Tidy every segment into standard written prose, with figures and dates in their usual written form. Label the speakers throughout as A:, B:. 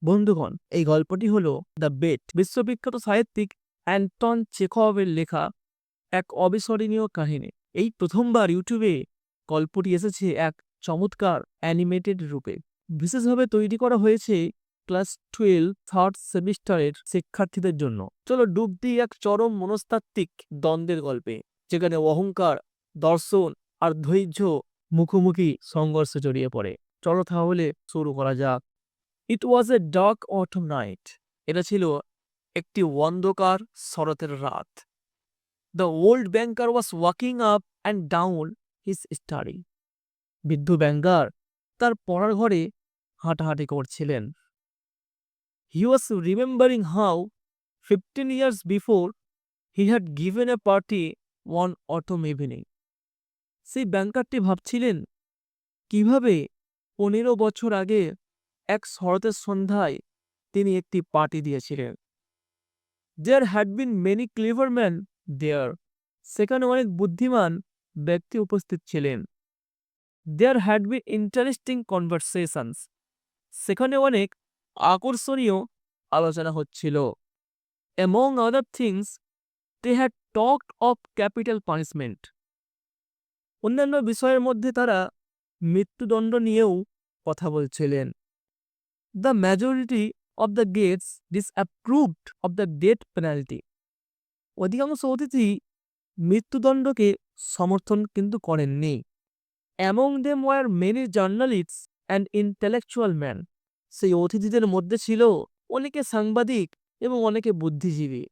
A: বন্ধুগণ, এই গল্পটি হলো দ্য বেট। বিশ্ববিখ্যাত সাহিত্যিক অ্যান্টন চেখভের লেখা এক অবিস্মরণীয় কাহিনী। এই প্রথমবার ইউটিউবে গল্পটি এসেছে এক চমৎকার অ্যানিমেটেড রূপে। বিশেষভাবে তৈরি করা হয়েছে ক্লাস 12 থার্ড সেমিস্টারের শিক্ষার্থীদের জন্য। চলো ডুব দিই এক চরম মনস্তাত্ত্বিক দ্বন্দ্বের গল্পে, যেখানে অহংকার, দর্শন আর ধৈর্য মুখোমুখি সংঘর্ষে জড়িয়ে পড়ে। চলো তাহলে শুরু করা যাক। It was a dark autumn night. এটা ছিল একটি অন্ধকার শরতের রাত। The old banker was walking up and down his study. বৃদ্ধ ব্যাংকার তার পড়ার ঘরে হাঁটাহাঁটি করছিলেন। He was remembering how 15 years before he had given a party one autumn evening. সেই ব্যাংকারটি ভাবছিলেন কিভাবে 15 বছর আগে এক শরতের সন্ধ্যায় তিনি একটি পার্টি দিয়েছিলেন। There had been many clever men there. সেখানে অনেক বুদ্ধিমান ব্যক্তি উপস্থিত ছিলেন। There had been interesting conversations. সেখানে অনেক আকর্ষণীয় আলোচনা হচ্ছিল। Among other things, they had talked of capital punishment. অন্যান্য বিষয়ের মধ্যে তারা মৃত্যুদণ্ড নিয়েও কথা বলছিলেন। The majority of the guests disapproved of the death penalty. অধিকাংশ অতিথি মৃত্যুদণ্ডকে সমর্থন কিন্তু করেননি। Among them were many journalists and intellectual men. সেই অতিথিদের মধ্যে ছিল অনেকে সাংবাদিক এবং অনেকে বুদ্ধিজীবী।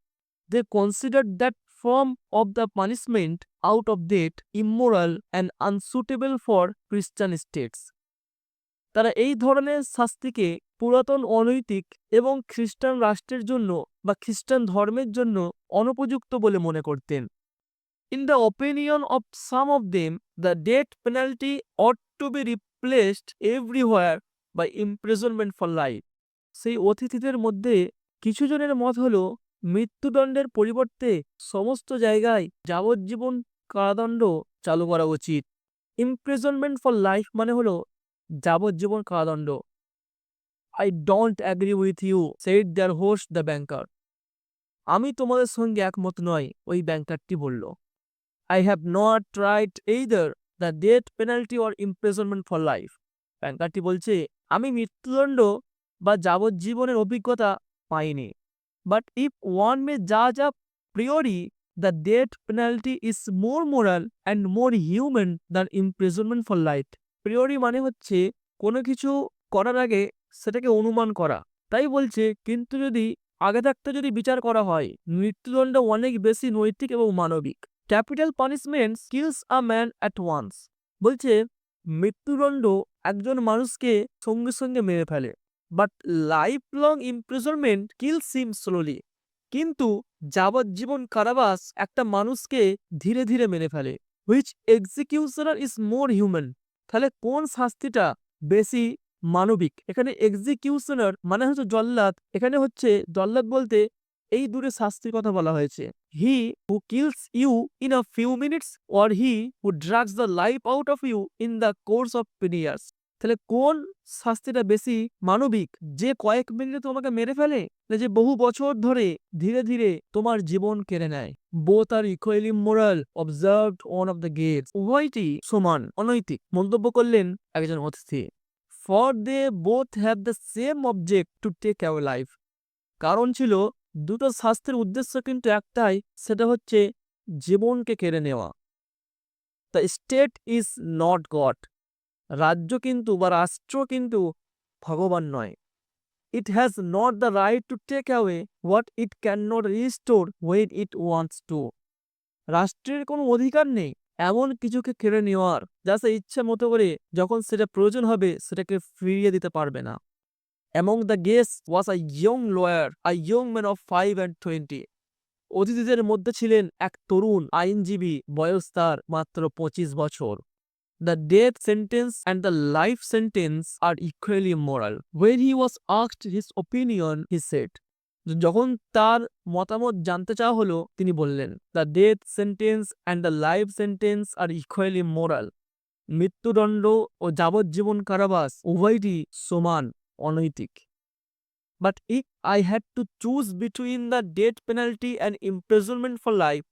A: They considered that form of the punishment out of date, immoral and unsuitable for Christian states. তারা এই ধরনের শাস্তিকে পুরাতন, অনৈতিক এবং খ্রিস্টান রাষ্ট্রের জন্য বা খ্রিস্টান ধর্মের জন্য অনুপযুক্ত বলে মনে করতেন। In the opinion of some of them, the death penalty ought to be replaced everywhere by imprisonment for life. সেই অতিথিদের মধ্যে কিছু জনের মত হলো মৃত্যুদণ্ডের পরিবর্তে সমস্ত জায়গায় যাবজ্জীবন কারাদণ্ড চালু করা উচিত। ইমপ্রিজনমেন্ট ফর লাইফ মানে হলো যাবজ্জীবন কারাদণ্ড। I don't agree with you, said their host the banker. আমি তোমাদের সঙ্গে একমত নই, ওই ব্যাংকারটি বলল। I have not tried either the death penalty or imprisonment for life. ব্যাংকারটি বলছে, আমি মৃত্যুদণ্ড বা যাবজ্জীবনের অভিজ্ঞতা পাইনি। But if one may judge a priori, the death penalty is more moral and more human than imprisonment for life. Priori মানে হচ্ছে কোনো কিছু করার আগে সেটাকে অনুমান করা। তাই বলছে, কিন্তু যদি আগে থাকতে যদি বিচার করা হয়, মৃত্যুদণ্ড অনেক বেশি নৈতিক এবং মানবিক। Capital punishment kills a man at once. বলছে মৃত্যুদণ্ড একজন মানুষকে সঙ্গে সঙ্গে মেরে ফেলে। But life long imprisonment kills him slowly. কিন্তু যাবজ্জীবন কারাবাস একটা মানুষকে ধীরে ধীরে মেরে ফেলে। Which executioner is more human. তাহলে কোন শাস্তিটা বেশি মানবিক? এখানে এক্সিকিউশনার মানে হচ্ছে জল্লাদ। এখানে হচ্ছে জল্লাদ বলতে এই দুটো শাস্তির কথা বলা হয়েছে। He who kills you in a few minutes or he who drags the life out of you in the course of many years. তাহলে কোন শাস্তিটা বেশি মানবিক? যে কয়েক মিনিটে তোমাকে মেরে ফেলে, না যে বহু বছর ধরে ধীরে ধীরে তোমার জীবন কেড়ে নেয়? Both are equally moral, observed one of the guests. উভয়টি সমান অনৈতিক, মন্তব্য করলেন একজন অতিথি। For they both have the same object to take away life. কারণ ছিল দুটো শাস্তির উদ্দেশ্য কিন্তু একটাই, সেটা হচ্ছে জীবনকে কেড়ে নেওয়া। The state is not God. রাজ্য কিন্তু বা রাষ্ট্র কিন্তু ভগবান নয়। It has not the right to take away what it can not restore when it wants to. রাষ্ট্রের কোনো অধিকার নেই এমন কিছুকে কেড়ে নেওয়ার, যা সে ইচ্ছে মতো করে যখন সেটা প্রয়োজন হবে সেটাকে ফিরিয়ে দিতে পারবে না। Among the guests was a young lawyer, a young man of 5 and 20. অতিথিদের মধ্যে ছিলেন এক তরুণ আইনজীবী, বয়স তার মাত্র 25 বছর। The death sentence and the life sentence are equally immoral. When he was asked his opinion, he said, যখন তার মতামত জানতে চাওয়া হলো, তিনি বললেন, The death sentence and the life sentence are equally immoral. মৃত্যুদণ্ড ও যাবজ্জীবন কারাবাস উভয়টি সমান অনৈতিক। But if I had to choose between the death penalty and imprisonment for life,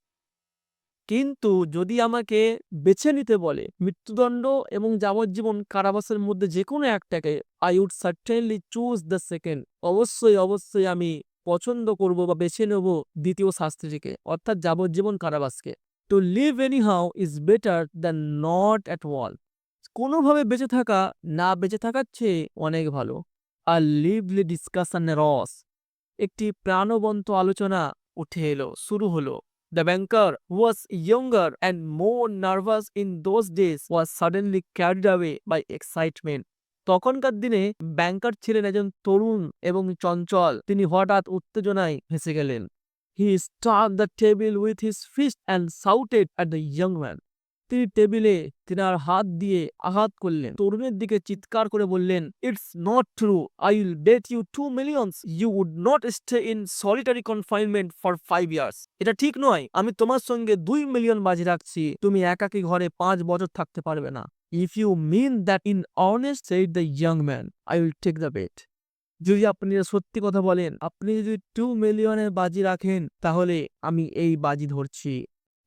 A: কিন্তু যদি আমাকে বেছে নিতে বলে মৃত্যুদণ্ড এবং যাবজ্জীবন কারাবাসের মধ্যে যে কোনো একটাকে, I would certainly choose the second. অবশ্যই আমি পছন্দ করব বা বেছে নেব দ্বিতীয় শাস্তিটিকে, অর্থাৎ যাবজ্জীবন কারাবাসকে। To live anyhow is better than not at all. কোনোভাবে বেঁচে থাকা না বেঁচে থাকার চেয়ে অনেক ভালো। আর লিভলি ডিসকাশন রস, একটি প্রাণবন্ত আলোচনা উঠে এলো, শুরু হলো। The banker, who was younger and more nervous in those days, was suddenly carried away by excitement. তখনকার দিনে ব্যাংকার ছিলেন একজন তরুণ এবং চঞ্চল। তিনি হঠাৎ উত্তেজনায় ভেসে গেলেন। He struck the table with his fist and shouted at the young man. তিনি টেবিলে তিনার হাত দিয়ে আঘাত করলেন, তরুণের দিকে চিৎকার করে বললেন, it's not true, I will bet you 2 million you would not stay in solitary confinement for 5 years. এটা ঠিক নয়, আমি তোমার সঙ্গে 2 মিলিয়ন বাজি রাখছি, তুমি একাকী ঘরে 5 বছর থাকতে পারবে না। If you mean that in earnest, said the young man, I will take the bet. যদি আপনি সত্যি কথা বলেন, আপনি যদি 2 মিলিয়নের বাজি রাখেন, তাহলে আমি এই বাজি ধরছি।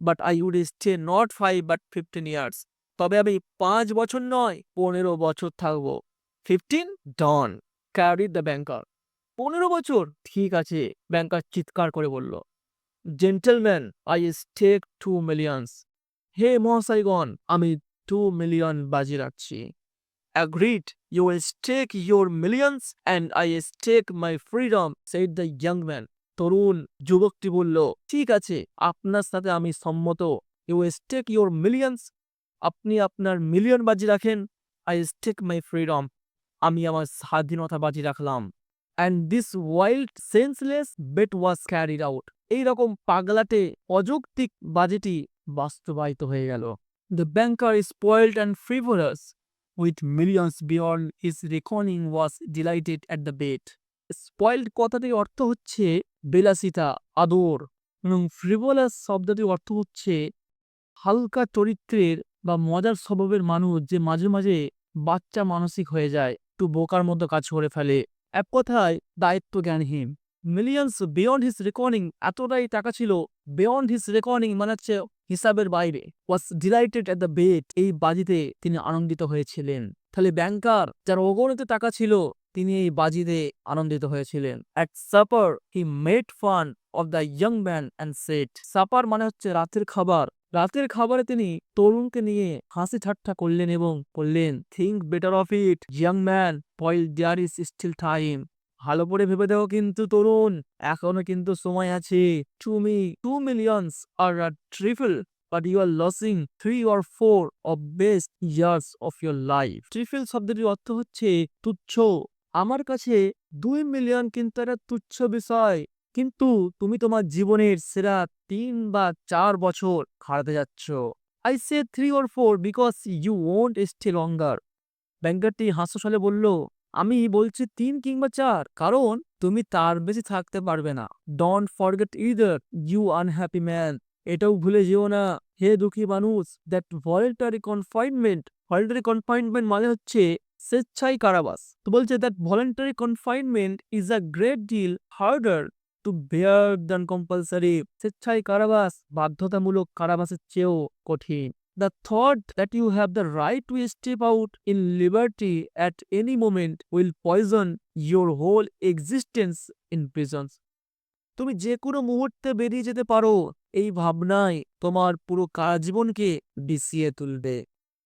A: But I would stay not 5 but 15 years. তবে আমি 5 বছর নয়, 15 বছর থাকবো। 15 ডন, ক্যারি দ্য ব্যাংকার। 15 বছর? ঠিক আছে, ব্যাংকার চিৎকার করে বলল। Gentleman, I stake 2 millions. হে মহাশয়গণ, আমি 2 মিলিয়ন বাজি রাখছি। Agreed, you will stake your millions and I stake my freedom, said the young man. তরুণ যুবকটি বলল, ঠিক আছে, আপনার সাথে আমি সম্মত। You will stake your millions, আপনি আপনার মিলিয়ন বাজি রাখেন। I stake my freedom, আমি আমার স্বাধীনতা বাজি রাখলাম। And this wild, senseless bet was carried out. এইরকম পাগলাটে অযৌক্তিক বাজিটি বাস্তবায়িত হয়ে গেল। The banker is spoiled and frivolous, with millions beyond his reckoning, was delighted at the bet. Spoiled কথাটির অর্থ হচ্ছে বিলাসিতা, আদর, এবং ফ্রিভোলাস শব্দটির অর্থ হচ্ছে হালকা চরিত্রের বা মজার স্বভাবের মানুষ, যে মাঝে মাঝে বাচ্চা মানসিক হয়ে যায়, একটু বোকার মতো কাজ করে ফেলে, এক কথায় দায়িত্ব জ্ঞানহীন। মিলিয়ন্স বিয়ন্ড হিস রেকর্ডিং, এতটাই টাকা ছিল, বিয়ন্ড হিস রেকর্ডিং মানে হচ্ছে হিসাবের বাইরে। Was delighted at the bet, এই বাজিতে তিনি আনন্দিত হয়েছিলেন। তাহলে ব্যাংকার, যার অগণিত টাকা ছিল, তিনি এই বাজিতে আনন্দিত হয়েছিলেন। At supper he made fun of the young man and said, supper মানে হচ্ছে রাতের খাবার। রাতের খাবারে তিনি তরুণকে নিয়ে হাসি ঠাট্টা করলেন এবং বললেন, think better of it young man, while there is still time. ভালো করে ভেবে দেখো কিন্তু তরুণ, এখনো কিন্তু সময় আছে। তুমি 2 millions are trifle, but you are losing 3 or 4 of best years of your life. Triple শব্দটির অর্থ হচ্ছে তুচ্ছ। আমার কাছে 2 মিলিয়ন কিন্তু একটা তুচ্ছ বিষয়, কিন্তু তুমি তোমার জীবনের সেরা 3 বা 4 বছর হারাতে যাচ্ছ। I say 3 or 4 because you won't stay longer. ব্যাংকারটি হাস্যস্বরে বলল, আমি বলছি 3 কিংবা 4, কারণ তুমি তার বেশি থাকতে পারবে না। Don't forget either, you unhappy man. এটাও ভুলে যেও না, হে দুঃখী মানুষ, that voluntary confinement. Voluntary confinement মানে হচ্ছে স্বেচ্ছায় কারাবাস। তো বলছে that voluntary confinement is a great deal harder to bear than compulsory. স্বেচ্ছায় কারাবাস বাধ্যতামূলক কারাবাসের চেয়েও কঠিন। The thought that you have the right to step out in liberty at any moment will poison your whole existence in prisons. তুমি যে কোনো মুহূর্তে বেরিয়ে যেতে পারো, এই ভাবনায় তোমার পুরো কারাজীবনকে বিষিয়ে তুলবে।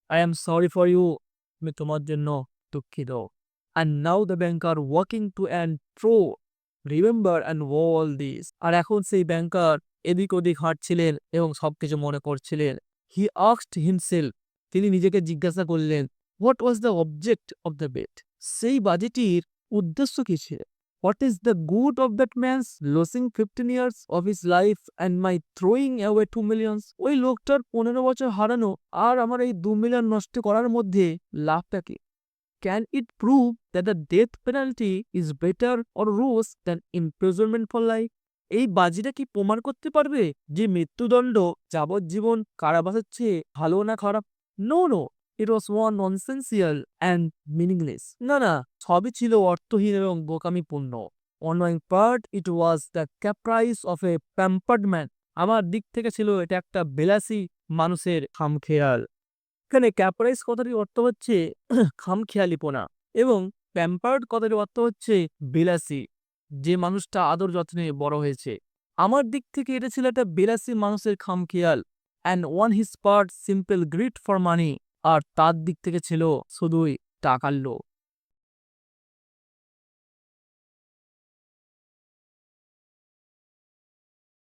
A: I am sorry for you, আমি তোমার জন্য দুঃখিত। And now the banker walking to and fro, remember and all this. আর এখন সেই ব্যাংকার এদিক ওদিক হাঁটছিলেন এবং সবকিছু মনে করছিলেন। He asked himself, তিনি নিজেকে জিজ্ঞাসা করলেন, what was the object of the bet? সেই বাজিটির উদ্দেশ্য কি ছিল? What is the good of that man's losing 15 years of his life and my throwing away 2 millions? ওই লোকটার 15 বছর হারানো আর আমার এই 2 মিলিয়ন নষ্ট করার মধ্যে লাভটা কি? Can it prove that the death penalty is better or worse than imprisonment for life? এই বাজিটা কি প্রমাণ করতে পারবে যে মৃত্যুদণ্ড যাবজ্জীবন কারাবাসের চেয়ে ভালো না খারাপ? No, it was one nonsensical and meaningless. না, সবই ছিল অর্থহীন এবং বোকামিপূর্ণ। On my part it was the caprice of a pampered man. আমার দিক থেকে ছিল এটা একটা বিলাসী মানুষের খামখেয়াল। এখানে ক্যাপ্রাইস কথাটির অর্থ হচ্ছে খামখেয়ালিপনা এবং প্যাম্পার্ড কথাটির অর্থ হচ্ছে বিলাসী, যে মানুষটা আদর যত্নে বড় হয়েছে। আমার দিক থেকে এটা ছিল একটা বিলাসী মানুষের খামখেয়াল, and one his part simple greed for money, আর তার দিক থেকে ছিল শুধুই টাকার লোভ।